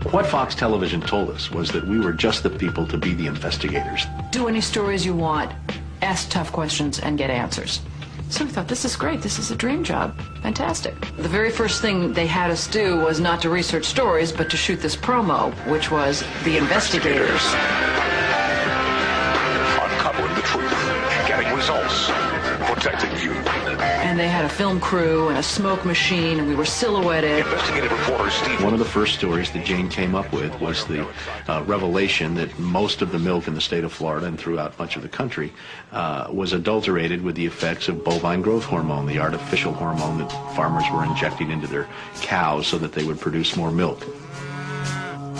What Fox Television told us was that we were just the people to be the investigators. Do any stories you want, ask tough questions, and get answers. So we thought, this is great, this is a dream job, fantastic. The very first thing they had us do was not to research stories, but to shoot this promo, which was The Investigators. Uncovering the truth, getting results, protecting you. And they had a film crew and a smoke machine, and we were silhouetted. Investigative reporter Steve. One of the first stories that Jane came up with was the revelation that most of the milk in the state of Florida and throughout much of the country was adulterated with the effects of bovine growth hormone, the artificial hormone that farmers were injecting into their cows so that they would produce more milk.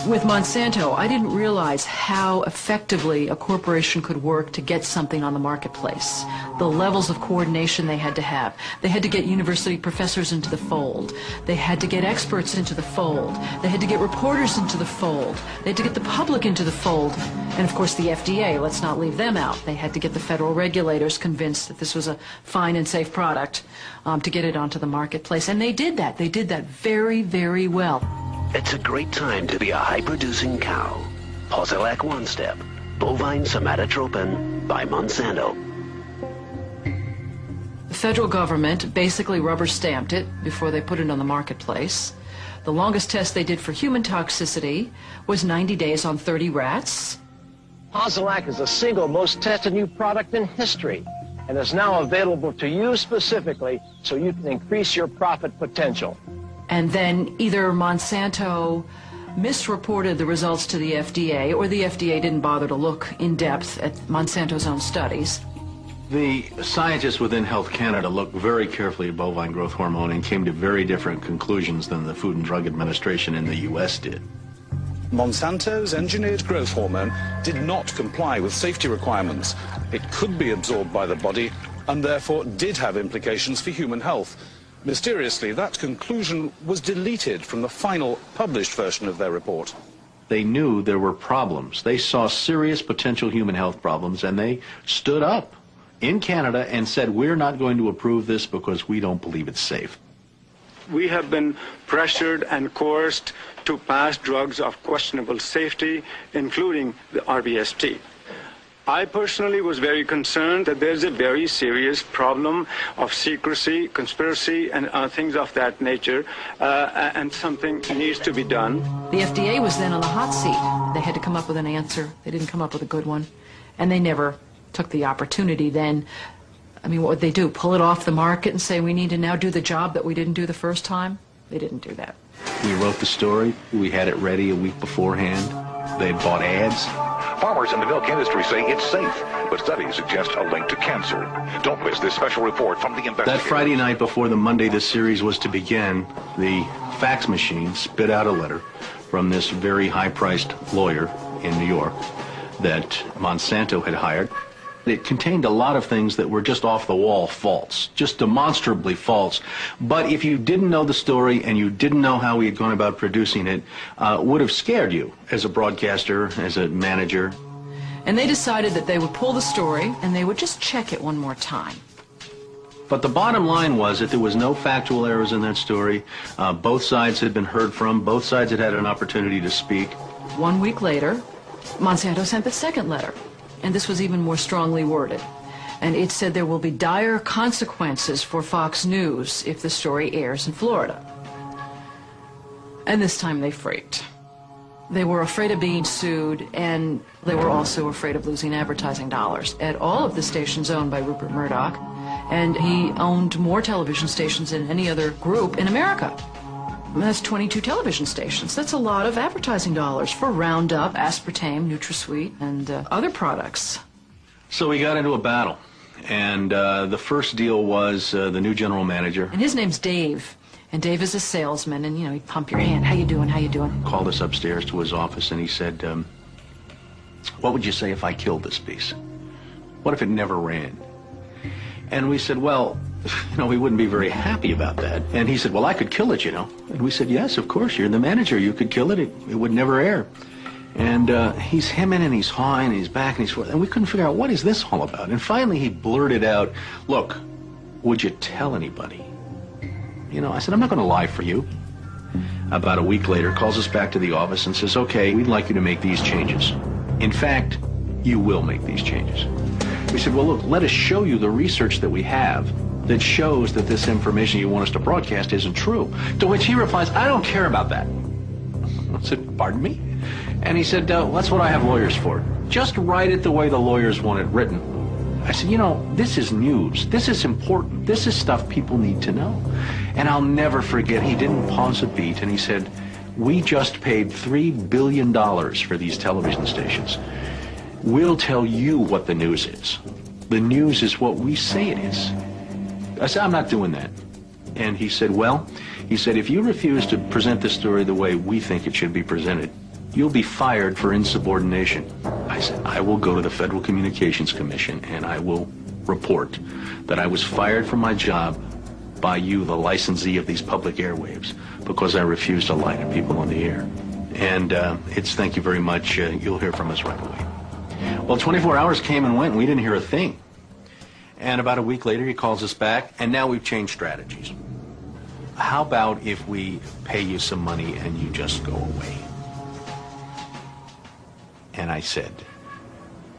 With Monsanto, I didn't realize how effectively a corporation could work to get something on the marketplace. The levels of coordination they had to have. They had to get university professors into the fold. They had to get experts into the fold. They had to get reporters into the fold. They had to get the public into the fold. And of course the FDA, let's not leave them out. They had to get the federal regulators convinced that this was a fine and safe product to get it onto the marketplace. And they did that. They did that very, very well. It's a great time to be a high-producing cow. Posilac One Step, bovine somatotropin by Monsanto. The federal government basically rubber-stamped it before they put it on the marketplace. The longest test they did for human toxicity was 90 days on 30 rats. Posilac is the single most tested new product in history and is now available to you specifically so you can increase your profit potential. And then either Monsanto misreported the results to the FDA, or the FDA didn't bother to look in depth at Monsanto's own studies. The scientists within Health Canada looked very carefully at bovine growth hormone and came to very different conclusions than the Food and Drug Administration in the U.S. did. Monsanto's engineered growth hormone did not comply with safety requirements. It could be absorbed by the body and therefore did have implications for human health. Mysteriously, that conclusion was deleted from the final published version of their report. They knew there were problems. They saw serious potential human health problems, and they stood up in Canada and said, we're not going to approve this because we don't believe it's safe. We have been pressured and coerced to pass drugs of questionable safety, including the RBST. I personally was very concerned that there's a very serious problem of secrecy, conspiracy, and things of that nature, and something needs to be done. The FDA was then on the hot seat. They had to come up with an answer. They didn't come up with a good one. And they never took the opportunity then. I mean, what would they do? Pull it off the market and say, we need to now do the job that we didn't do the first time? They didn't do that. We wrote the story. We had it ready a week beforehand. They bought ads. Farmers in the milk industry say it's safe, but studies suggest a link to cancer. Don't miss this special report from the Investigative. That Friday night before the Monday this series was to begin, the fax machine spit out a letter from this very high-priced lawyer in New York that Monsanto had hired. It contained a lot of things that were just off-the-wall false, just demonstrably false. But if you didn't know the story and you didn't know how we had gone about producing it, would have scared you as a broadcaster, as a manager. And they decided that they would pull the story and they would just check it one more time. But the bottom line was that there was no factual errors in that story. Both sides had been heard from. Both sides had had an opportunity to speak. 1 week later, Monsanto sent the second letter. And this was even more strongly worded. And it said there will be dire consequences for Fox News if the story airs in Florida. And this time they freaked. They were afraid of being sued, and they were also afraid of losing advertising dollars at all of the stations owned by Rupert Murdoch. And he owned more television stations than any other group in America. And that's 22 television stations. That's a lot of advertising dollars for Roundup, aspartame, NutraSweet, and other products. So we got into a battle. And the first deal was the new general manager. And his name's Dave. And Dave is a salesman, and, you know, he'd pump your hand. How you doing? How you doing? Called us upstairs to his office, and he said, what would you say if I killed this piece? What if it never ran? And we said, well, you know, we wouldn't be very happy about that. And he said, well, I could kill it, you know. And we said, yes, of course, you're the manager. You could kill it. It would never air. And he's hemming and he's hawing and he's back and he's forth. And we couldn't figure out, what is this all about? And finally he blurted out, look, would you tell anybody? You know, I said, I'm not going to lie for you. About a week later, calls us back to the office and says, okay, we'd like you to make these changes. In fact, you will make these changes. We said, well, look, let us show you the research that we have that shows that this information you want us to broadcast isn't true. To which he replies, I don't care about that. I said, pardon me? And he said, that's what I have lawyers for. Just write it the way the lawyers want it written. I said, you know, this is news. This is important. This is stuff people need to know. And I'll never forget, he didn't pause a beat, and he said, we just paid $3 billion for these television stations. We'll tell you what the news is. The news is what we say it is. I said, I'm not doing that. And he said, well, he said, if you refuse to present this story the way we think it should be presented, you'll be fired for insubordination. I said, I will go to the Federal Communications Commission and I will report that I was fired from my job by you, the licensee of these public airwaves, because I refused to lie to people on the air. And it's thank you very much. You'll hear from us right away. Well, 24 hours came and went and we didn't hear a thing. And about a week later, he calls us back, and now we've changed strategies. How about if we pay you some money and you just go away? And I said,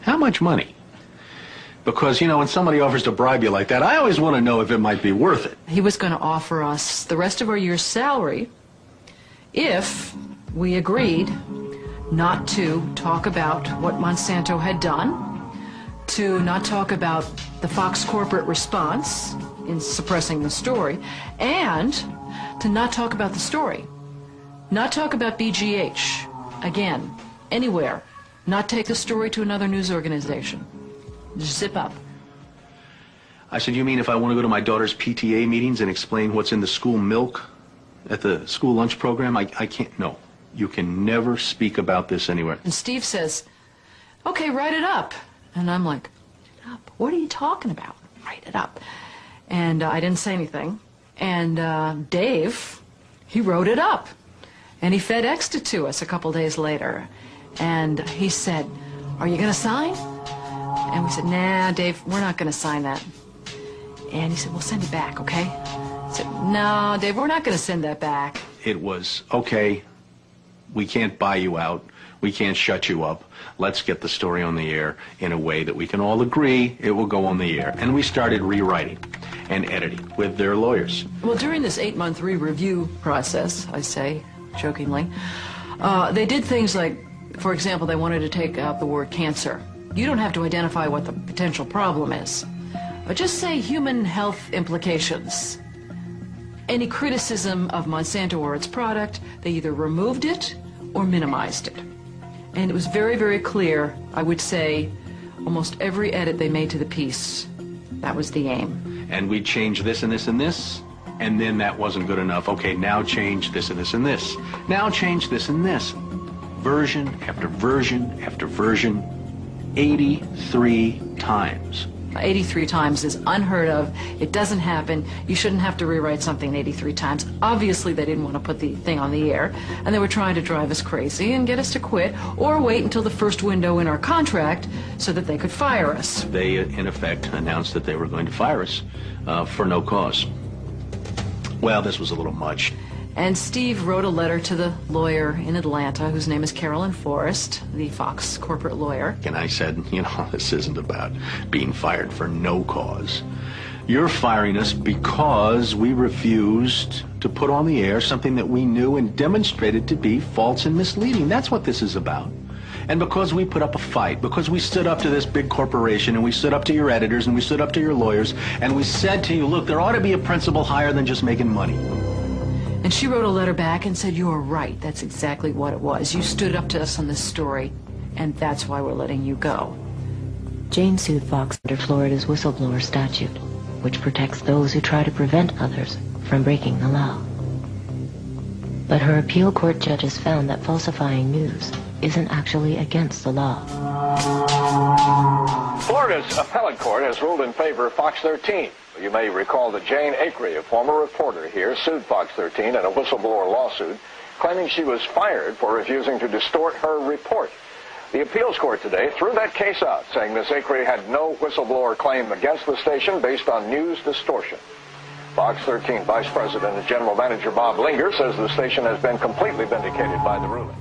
how much money? Because, you know, when somebody offers to bribe you like that, I always want to know if it might be worth it. He was going to offer us the rest of our year's salary if we agreed not to talk about what Monsanto had done, to not talk about the Fox corporate response in suppressing the story, and to not talk about the story. Not talk about BGH, again, anywhere. Not take the story to another news organization. Just zip up. I said, you mean if I want to go to my daughter's PTA meetings and explain what's in the school milk at the school lunch program? I can't. No. You can never speak about this anywhere. And Steve says, okay, write it up. And I'm like, write it up? What are you talking about? Write it up. And I didn't say anything. And Dave, he wrote it up. And he FedExed it to us a couple days later. And he said, are you going to sign? And we said, nah, Dave, we're not going to sign that. And he said, well, send it back, okay? I said, no, Dave, we're not going to send that back. It was, okay, we can't buy you out. We can't shut you up. Let's get the story on the air in a way that we can all agree it will go on the air. And we started rewriting and editing with their lawyers. Well, during this 8-month re-review process, I say jokingly, they did things like, for example, they wanted to take out the word cancer. You don't have to identify what the potential problem is. Just say human health implications. Any criticism of Monsanto or its product, they either removed it or minimized it. And it was very, very clear, I would say, almost every edit they made to the piece, that was the aim. And we changed this and this and this, and then that wasn't good enough. Okay, now change this and this and this. Now change this and this. Version after version after version, 83 times. 83 times is unheard of. It doesn't happen. You shouldn't have to rewrite something 83 times. Obviously, they didn't want to put the thing on the air, and they were trying to drive us crazy and get us to quit or wait until the first window in our contract so that they could fire us. They, in effect, announced that they were going to fire us for no cause. Well, this was a little much. And Steve wrote a letter to the lawyer in Atlanta, whose name is Carolyn Forrest, the Fox corporate lawyer. And I said, you know, this isn't about being fired for no cause. You're firing us because we refused to put on the air something that we knew and demonstrated to be false and misleading. That's what this is about. And because we put up a fight, because we stood up to this big corporation, and we stood up to your editors, and we stood up to your lawyers, and we said to you, look, there ought to be a principle higher than just making money. And she wrote a letter back and said, you are right. That's exactly what it was. You stood up to us on this story, and that's why we're letting you go. Jane sued Fox under Florida's whistleblower statute, which protects those who try to prevent others from breaking the law. But her appeal court judges found that falsifying news isn't actually against the law. Florida's appellate court has ruled in favor of Fox 13. You may recall that Jane Acree, a former reporter here, sued Fox 13 in a whistleblower lawsuit, claiming she was fired for refusing to distort her report. The appeals court today threw that case out, saying Ms. Acree had no whistleblower claim against the station based on news distortion. Fox 13 Vice President and General Manager Bob Linger says the station has been completely vindicated by the ruling.